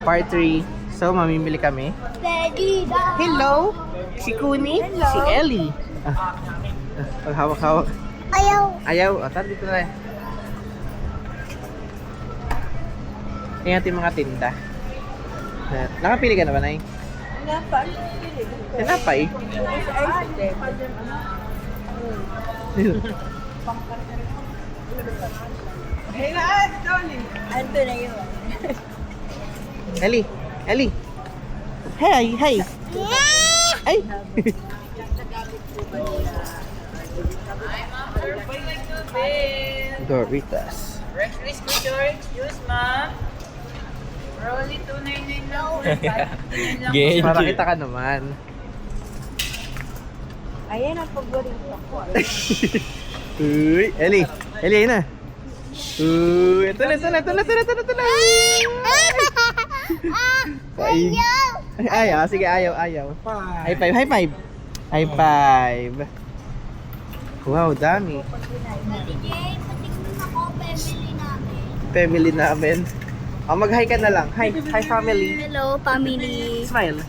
Part 3. So, mamimili kami. Ready na. Hello! Si Kuni, Hello. si Ellie. Paghawak-hawak. Ayaw. Ayaw. O, tara dito na. Tingnan natin mga tinda. Nakapili ka na ba, Nay? Tinapay. Ando na yun. Ellie! Ellie! Hey! Hey! Ay! Doritas. Crispy George, juice, ma'am. We're only $2.99 lang. Gay. Para kita ka naman. Ayan ang paborito ko. Uy! Ellie! Ellie, ayun na! Uy! Ito na! Paig. Ayaw! Sige, ayaw. High five! High five! Wow, dami. Jay, patingin ako, family namin. Family namin. Mag-hi ka na lang. Hi family. Hello, family. Smile.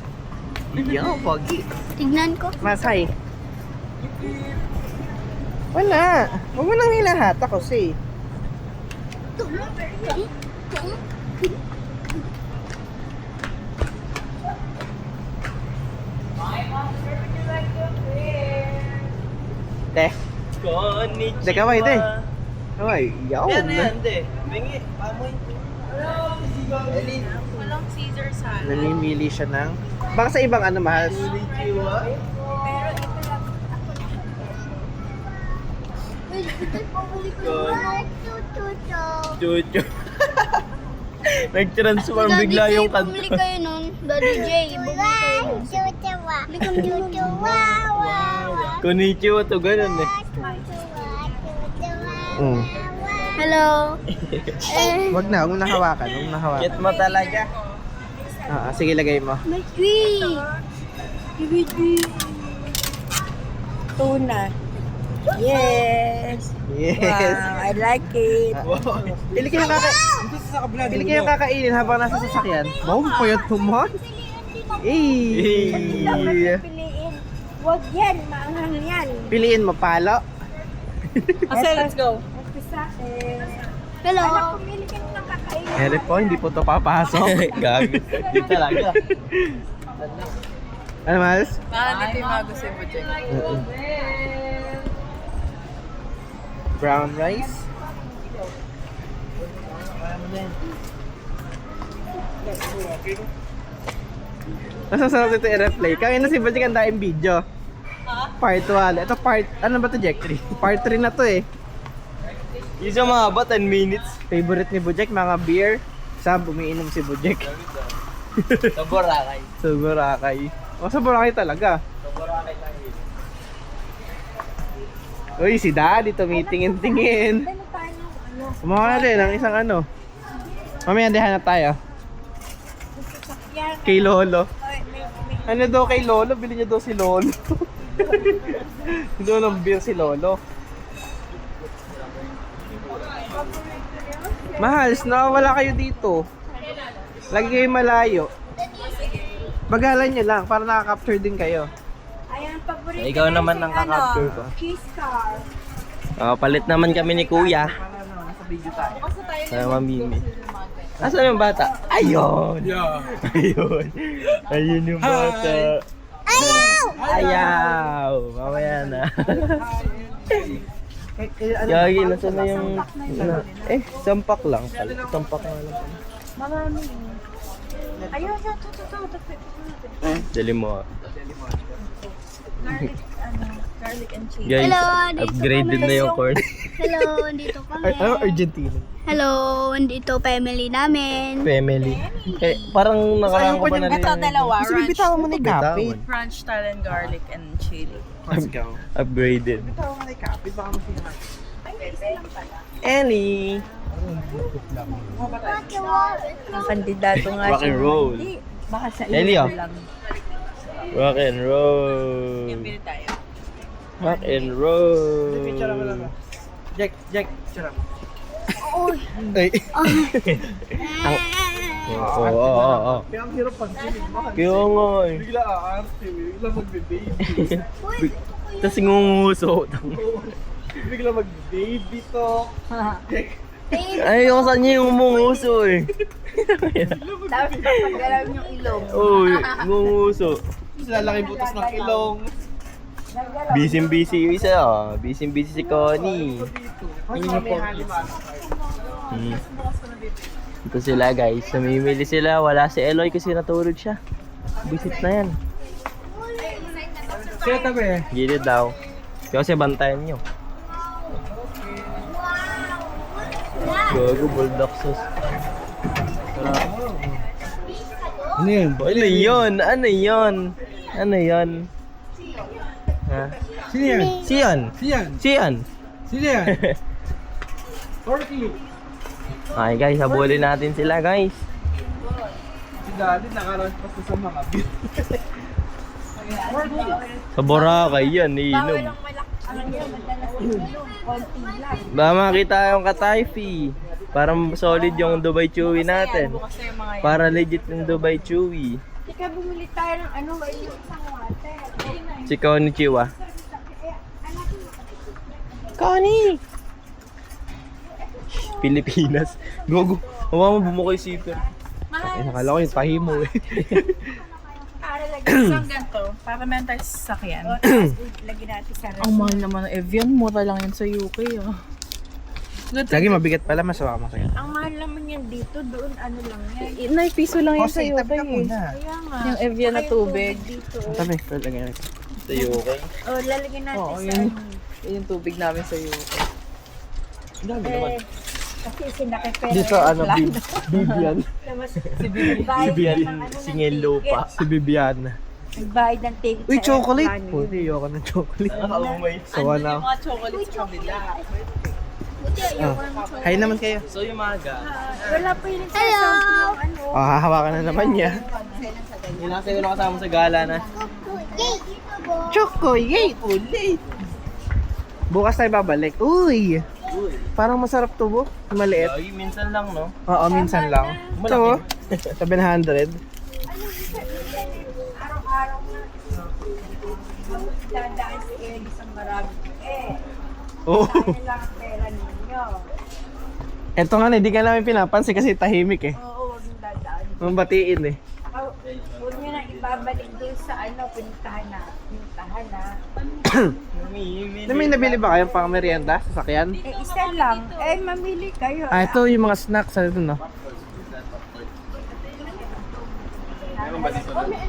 Yo, pogi. Tignan ko. Mas hi. Wala. Huwag mo nang hilahat ako, si. Te. Konnichiwa. Te, kaway, te. Kaway, yaw. Yan, te. Bingi, pamoy. Walang Caesar salad. Namimili siya ng... Baka sa ibang ano, mahal. Konnichiwa. Chucho. Nag-transform bigla yung Bumili kanta. kayo nun. Daddy Jay, bumili kayo nun. Bumili kang Konnichiwa to, ganun eh. Mm. Hello. Wag na hawakan. Huwag na hawakan. Get mo talaga. Sige, lagay mo. My tree. Tuna. Yes. Yes. I like it. Pili kayo Pili kayo kakainin habang nasa sasakyan. Wow, payat naman. Eh. Piliin. Huwag yan, maanghang yan. Piliin mo palo. Okay, let's go. Hello. Pumili ka ng kakainin. Ere po, hindi po to papasok. Gabi. Di talaga. Ano, Miles? Paano ito yung mga gusto mo, Jack? Brown rice. Masasarap ito i-replay. Kaya na si Bajik ang daing video. Part 1. Ito part, ano ba to, Jack? Part 3 na to eh. Isa mga ba, 10 minutes? Favorite ni Bujek, mga beer. Sab, umiinom si Bujek. Sa Boracay. Sa Boracay. O, sa Boracay talaga. Sa Boracay lang yun. Uy, si Daddy tumitingin-tingin. Kumawa rin ang isang ano. Mamaya dihan na tayo. Kay Lolo. Ano daw kay Lolo? Bili niya daw si Lolo. Doon ng beer si Lolo. Mahals, nawawala kayo dito. Lagi kayo malayo. Bagalan nyo lang para nakaka-capture din kayo. Ayan, paborito. Ikaw naman ang kakapture ko. Cheese car. Palit naman kami ni Kuya. Nasa video tayo. Sa mamimi. Asan yung bata? Ayun! Ayun! Ayun yung bata. Ayaw! Mamaya na. Gagi, nasa na yung... sampak lang. Sampak nga lang. Marami. Ayun, ito. Dali mo. Garlic and cheese. Guys, Hello, dito upgraded kami. na yung corn. Hello, andito kami. Ano, Argentina? Hello, andito family namin. Family. Parang nakaraan ko pa na rin. Ito, dalawa. Kasi bibitawan mo na yung kapit. Crunch style and garlic and chili. Let's go. Upgraded. Bibitawan mo na yung kapit, baka masinahan. Annie! Kandidato nga Rock and roll. Baka sa Elio. lang. Rock and roll. Yung pili tayo. Rock and roll. Picture mo lang. Jack, picture mo. Uy. Ay. Oo. Kaya ang hirap pag-sinig mo. Kaya nga eh. Bigla aarte, bigla magbe-baby. Tapos ngunguso. Bigla magbe-baby talk. Ay, yung saan niya yung umunguso eh. Tapos pagalaw yung ilong. Oo, ngunguso. Tapos lalaki butas ng ilong. Busy yung isa ah. Busy si Connie. Ito sila guys. Namimili sila. Wala si Eloy kasi natulog siya. Visit na yan. Kaya tabi. Gilid daw. Kasi bantayan nyo. Gago, bulldog sauce. Ano yun? Ano yun? Ano yun? Ano yun? Ha? Sino yan? Siyan! Siyan. Siyan! Sino yan? Torky. Okay guys, habulin natin sila guys. Si Daddy nakaroon pa sa mga beer. Sa Boracay yan, iinom. Baka makita yung katayfi. Para solid yung Dubai Chewy natin. Bukas na yung mga yan. Para legit yung Dubai Chewy. Ika bumili tayo ng ano, yung isang water. Si Konnichiwa. Connie! Pilipinas. Gogo. Hawa mo bumukoy zipper. Ay, nakala ko yung tahi mo eh. Isang ganito, para meron tayo sa sasakyan. Lagyan natin sa Ang mahal naman ng Evian, mura lang yan sa UK. Oh. Lagi mabigat pala, masawa mo sa'yo. Ang mahal naman yan dito, doon ano lang yan. 9 piso lang yan sa Kasi UK. tabi ka muna. Kaya nga. Yung Evian na Kaya tubig. Dito. Tabi, lagyan natin. Sa UK. Oh, lalagyan natin Oo, sa yun. ano. Yun yung tubig namin sa UK. Eh, kasi sinakipera. Dito ano, Bibian. Si Bibian, singil lupa. Si Bibian. Nagbayad ng ticket Uy, sa chocolate! aeroplano. Pwede, ayoko ng chocolate. Nakaumay. Sawa na ako. mga chocolate sa kabila. Buti ayoko ng Ah, chocolate. Hi naman kayo. So yung maga. Wala pa yun sa ano. Oh, hahawakan na naman niya. Yun lang sa'yo kasama sa gala na. Choco, yay! Ulit! Bukas tayo babalik. Uy! Parang masarap to, bo. Maliit. Ay, minsan lang no. Oo, minsan lang. Ito, 700. Araw-araw na. Dadaan si Ellie sa marami. Oh. Ano lang ang pera ninyo. Ito nga, hindi ka namin pinapansin kasi tahimik eh. Oo, huwag yung dadaan. Mabatiin eh. Huwag nyo na ibabalik doon sa ano, pinuntahan na. Na may nabili ba kayong pang merienda sa sakyan? Eh, isa lang. Eh, mamili kayo. Ah, ito yung mga snacks. Ano ito, no?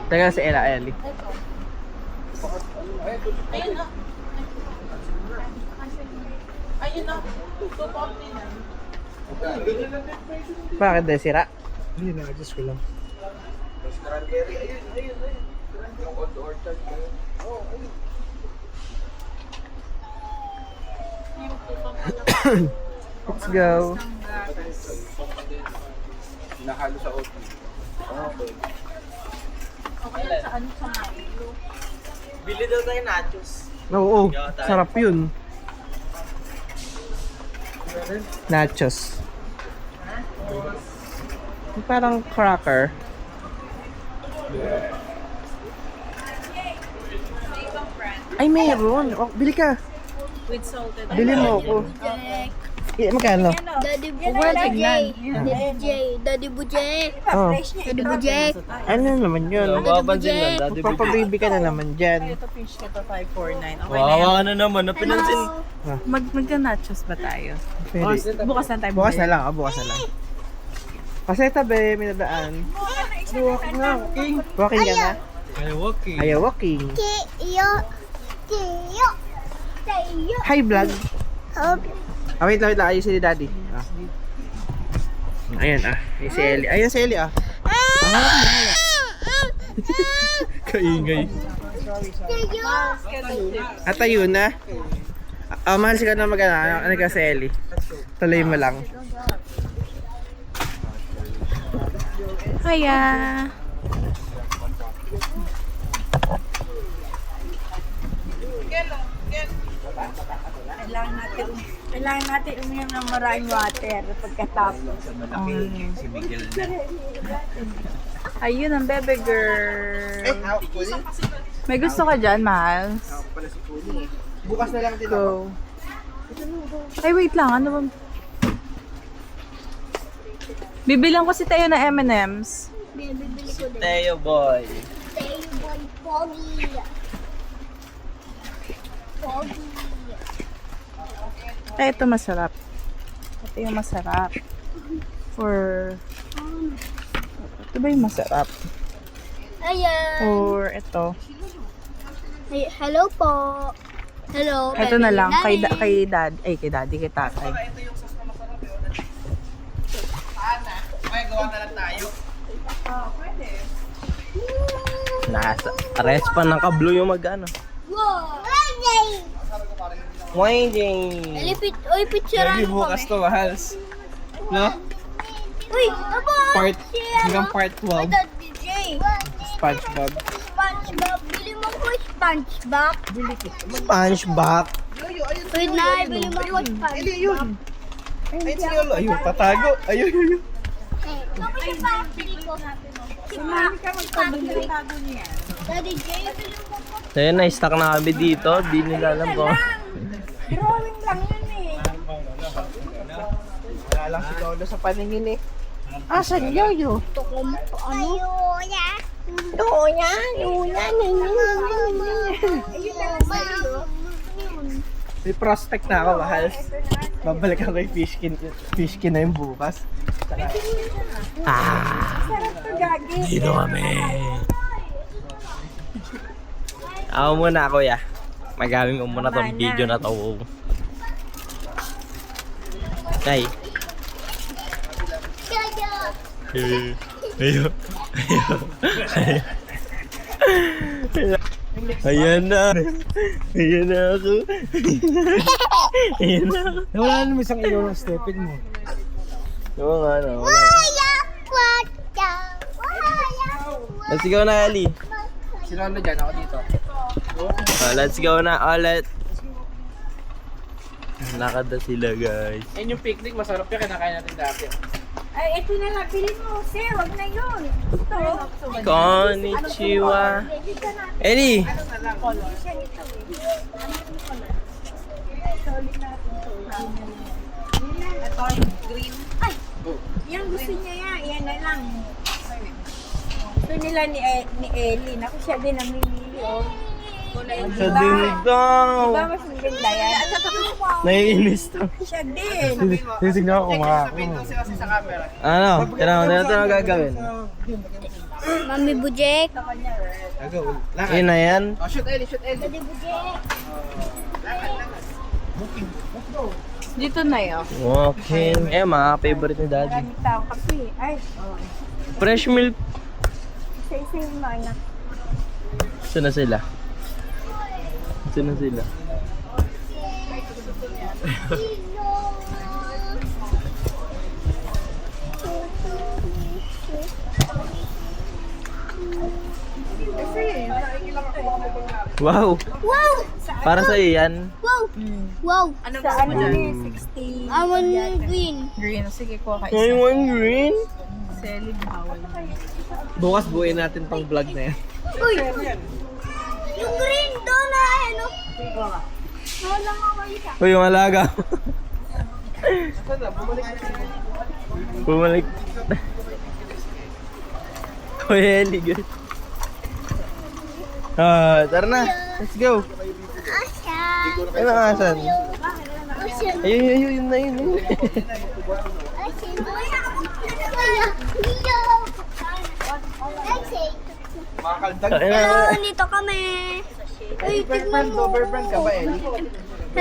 Teka si Ella, Ellie. Ayun na. Bakit de sira? Hindi na, adjust ko lang. Let's go. Bili daw tayo nachos. Oo, sarap yun. Nachos. Parang cracker. Ay, meron. Oh, bili ka. With salted. Bili mo ako. Eh, magkano? Daddy Worth tignan. Daddy Bujay. Oh. Daddy Bujay. Ano naman yun? Mapapansin lang, dati Magpapababy ka na naman dyan. Ito fish ka to 549. Okay na yan. Wawa na naman, napinansin. Magka-nachos ba tayo? Pwede. Bukas na tayo. Bukas na lang, bukas na lang. Kasi tabi, may nadaan. Walking na, walking. Walking ka na? Ay, walking. Ayaw walking. Tiyo. Tiyo. Tiyo. Hi, vlog. Ah, wait lang, ayusin ni daddy. Ah. Ayan, yung si Ellie. Ayan si Ellie, Kaingay. At ayun na. Mahal ka na mag-ano. Ano ka si Ellie? Tuloy mo lang. Hiya! Kailangan natin uminom ng maraming water pagkatapos. Si Miguel na. Ayun ang bebe girl. May gusto ka dyan, mahal? Bukas na lang din Go. Ay, wait lang. Ano ba? Bibilang ko si Tayo na M&M's. Bibili ko din. Teo boy. Tayo boy, pogi. Pogi. Ay, ito masarap. Ito yung masarap. For... Ito ba yung masarap? Ayan. Or ito. Hey, hello po. Hello. Ito na lang. Kay, Daddy. kay dad. Ay, kay daddy. Kay tatay. Okay, gawa na lang tayo. Nasa rest pa ng kablo yung mag-ano. Wow. Winding. Uy, picturean Hindi mo bukas kami. to, mahals. No? Uy, aba. Part, Si hanggang part 12. Dad DJ. SpongeBob. SpongeBob. Bili mo ko SpongeBob. SpongeBob. Wait na, bili mo ko SpongeBob. Ayun si Lolo. Ayun, tatago. Ayun, ayun. Bakit yung family ko? Si Mami ka magpabili. Daddy J, bili mo ko. So yun, na-stuck na kami dito. Di nila alam ko. Drawing lang yun eh. Wala lang si Lolo sa paningin eh. Asan Yoyo? Ito ko ano? Yoya. Yoya. Yoya. Ayun na lang sa'yo. May prospect na ako, mahals. Babalik ako kay Fishkin na yung bukas. Dito kami. Ako muna, kuya. Magamit ko muna tong video na to. Tay. Ayo. Ayan na. Ayan na ako. Ayan na ako. Wala naman isang iyo ng stepin mo. Oo nga, no. Waya. Waya. Waya. Let's go na, Ali. Si Lolo dyan, ako dito. Let's go na ulit. Lakad na sila, guys. Ayun yung picnic, masarap yung kinakain natin dati. Ay, ito na lang. Bilhin mo, sir. Wag na yun. Ito. Konnichiwa. Eli! Ito yung green. Ay! Yan gusto niya yan. Yan na lang. Gusto nila ni Ellie. Naku, siya din ang minili. Oh. Sa din daw. Diba mas maganda yan? Naiinis to. Siya din. Tisignan ako kumakain. Kasi sa camera. Ano? Tira mo gagawin. Mami Bujek. Agaw. Yun na yan. Oh, shoot Ellie, shoot Ellie. Daddy Bujek. Dito na yun. Walking. Mga favorite ni Daddy. Gamit tao kape. Ay, Fresh milk. isa-isa yung mga anak. Saan na sila? Saan na sila? Wow! Wow! Para sa yan. Wow! Wow! Ano Sa gusto mo ano dyan? ni 60? Amon green. Green. Sige, kuha ka I isa. want green. Selling bawal. Bukas buuin natin tong vlog na yan. Uy! Yung green doon na ano? Wala nga malika. Uy, yung alaga. Bumalik. Uy, Eli, guys. Tara na. Let's go. Asya! Ayun ang asan. Asya! Ayun, yun na yun. Asya! Hello, nandito kami. Uy, tignan mo. Overbrand ka ba, Ellie?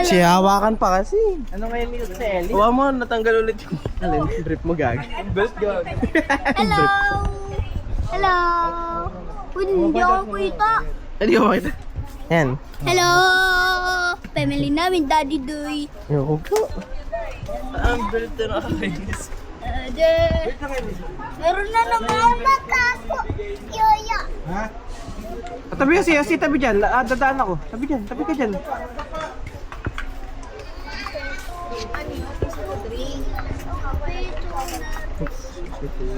Si hawakan pa kasi. Ano ngayon nito sa Ellie? Huwag mo, natanggal ulit yung... Alin, brief mo gag. Belt gag. Hello. Hello. Uy, hindi ako kita. Hindi ko makita. Yan. Hello. Family namin, Daddy Doy. Yung po. Ang belt na nakakainis. Meron na naman makako. Yoyo. Ha? Tabi kasi, tabi dyan. Dadaan ako. Tabi dyan, tabi ka dyan. Downy.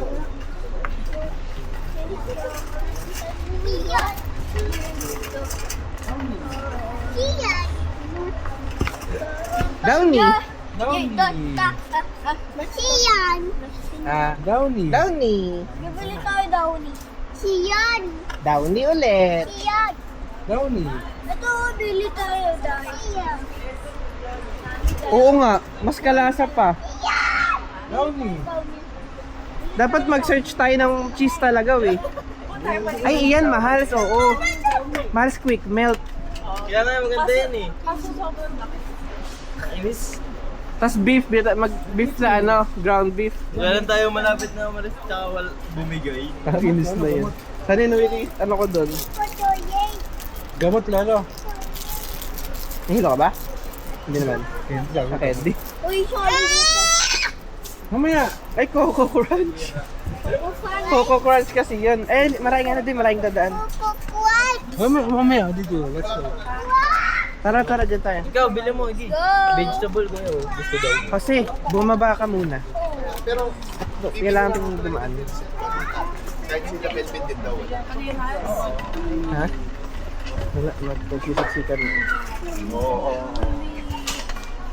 Siyan. Downy. Downy. Bibili tayo Downy. Siyan. Downy ulit. Siyan. Downy. Ito, bili tayo Downy. Siyan. Oo nga, mas kalasa pa. Downy. Dapat mag-search tayo ng cheese talaga eh. Ay, iyan, mahal. Oo. Mahal quick melt. Kaya na maganda yan eh. Inis. Tapos beef, mag-beef sa ano, ground beef. Wala tayo malapit na umalis tsaka bumigay. Inis na yun. Saan yun, ano ko doon? Gamot lalo. Nahilo ka ba? Hindi naman. Okay, di. Uy, sorry. Mamaya. Ay, Coco Crunch. Coco Crunch kasi yun. Eh, maraming ano din, maraming dadaan. Mamaya, dito. Let's go. Tara, dyan tayo. Ikaw, bili mo, Iggy. Vegetable ko yun. Gusto daw. Kasi, bumaba ka muna. Pero, kailangan tingin dumaan. Kahit sila Pelpin din daw. Ha? Wala, magpagsiksikan. Oo.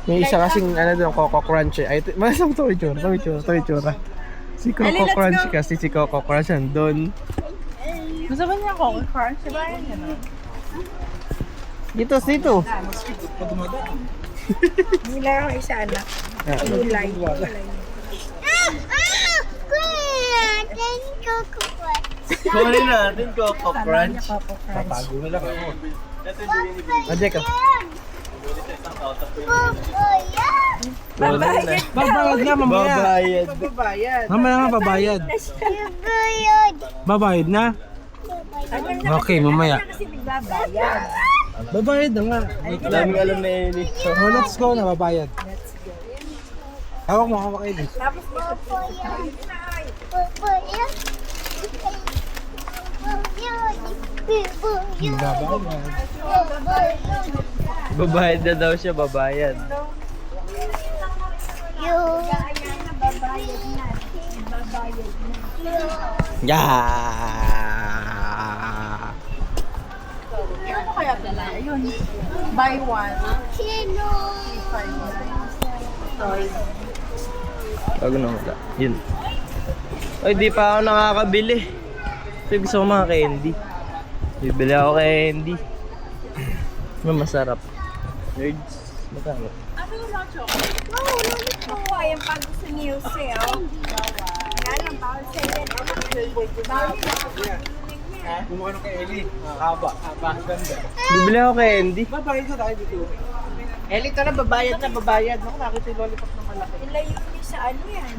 May isa kasing ano doon, Coco Crunch eh. Ay, malasang to itsura. Si Coco Crunch kasi, si Coco Crunch doon. Gusto ba niya Coco Crunch? Diba yan yun? Dito. Nila ako isa anak. Ah, Kulay. Sorry natin, Coco Crunch. Ajek ka. Babayad. Babayad nga mamaya. Babayad. Babayad. Mamaya nga babayad. Babayad na? Okay, mamaya. Babayad na nga. Daming alam na Eli. Oh, let's go na, babayad. Hawak mo, hawak Eli. Babayad na daw siya, babayad. Yeah. Ano kaya pala? Yun. Buy one. Bago na wala. Yun. Ay, di pa ako nakakabili. Kasi gusto ko mga candy. Bibili ako candy. Masarap. Nerds. Magkano? Oo, yung pag gusto ni Jose, oh. Yan ang bawal sa iyo. Kumuha ka kay Eli. Haba, ganda. Bibili ako candy. Babayad na tayo dito. Eli, tara, babayad. Naku, nakita yung lollipop na malaki. Ilayo niyo sa ano yan.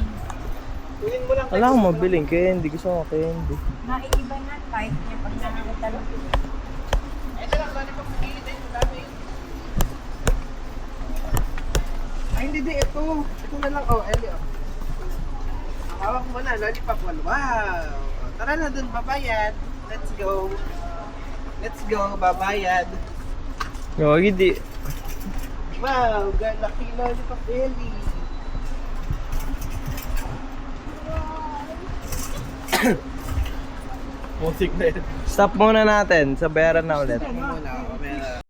Kunin mo lang. Wala akong mabiling candy. Gusto ko candy. Maiiba na kahit niya pag nakakatalo. Ay, hindi. Ito na lang. Oh, Eli, oh. Hawak mo na, lollipop. Wow. Tara na dun, babayad. Let's go, babayad. Yung hindi. Wow, laki lollipop, Eli. Stop muna natin. Sa bayaran na ulit. Wala,